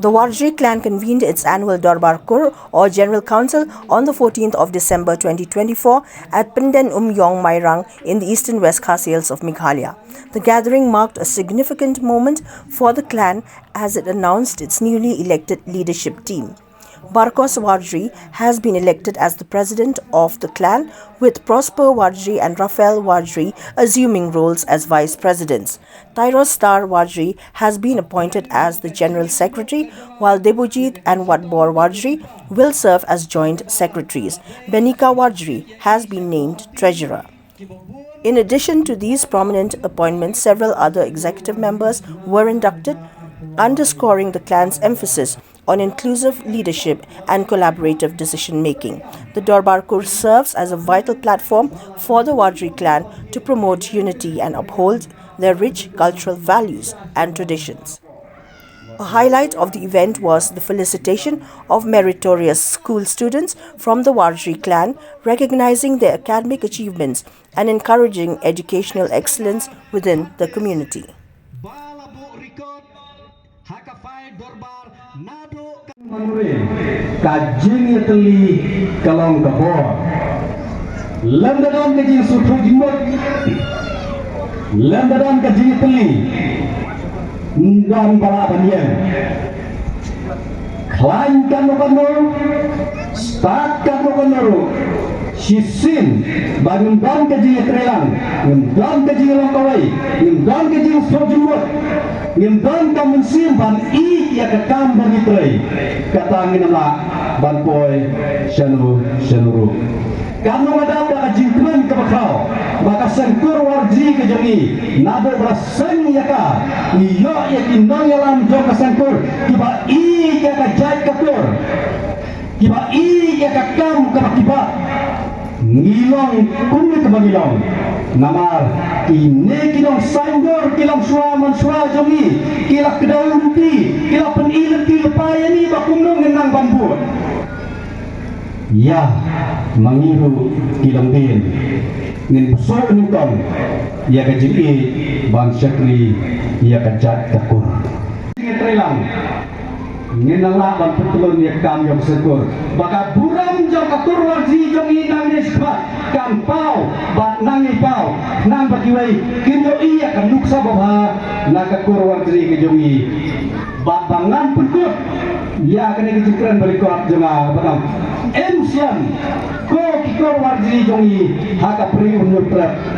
The Warjri clan convened its annual Dorbar Kur or General Council on the 14th of December 2024 at Pyndengumiong, Mairang in the eastern West Khasi hills of Meghalaya. The gathering marked a significant moment for the clan as it announced its newly elected leadership team. Warjri has been elected as the president of the clan, with Prosper Warjri and Raphael Warjri assuming roles as vice presidents. Warjri has been appointed as the general secretary, while Debojit and Watbor Warjri will serve as joint secretaries. Benika Warjri has been named treasurer. In addition to these prominent appointments, several other executive members were inducted, underscoring the clan's emphasis on inclusive leadership and collaborative decision-making. The Dorbar Kur serves as a vital platform for the Warjri clan to promote unity and uphold their rich cultural values and traditions. A highlight of the event was the felicitation of meritorious school students from the Warjri clan, recognizing their academic achievements and encouraging educational excellence within the community. Kajing teli kalong kabor lembaran kajing sutu jimut lembaran kajing teli ndang bala banyan klain kan mokanor start kan mokanor sisin bangun dan kajing trelang dan kajing langkawai dan kajing sutu jimut dan kamun simpan ya kakam bagi tray katangin na banpoy syanuru kamu ada kajingkman kabakau maka sangkur warji kejami nado berasang yaka iyo yakindang yalam jok kasangkur kiba i ya kajai katur kiba i ya kakam kabakiba ngilong kumi kabangilong namar ini kilong sanggor kilong suaman sua jongi kilak kedaunti kilak penilat kilapaya ni bakumnong ngenang bambu ya mangiru kilong din ngin pesol nukong ya kajiki bang syakri ya kajat kakur ngetrelang ngenala bang putulun ya kam yang sekur baka buram jong kakur warji jong inang nisbat kam pau bat nangi pau nang bakiwai kindo iya kan nuksa bawa nakakur warji kejongi bat bangan putut ya kena kecikran balik kuat jonga batang emsian ko kikur warji jongi haka pri unyur trap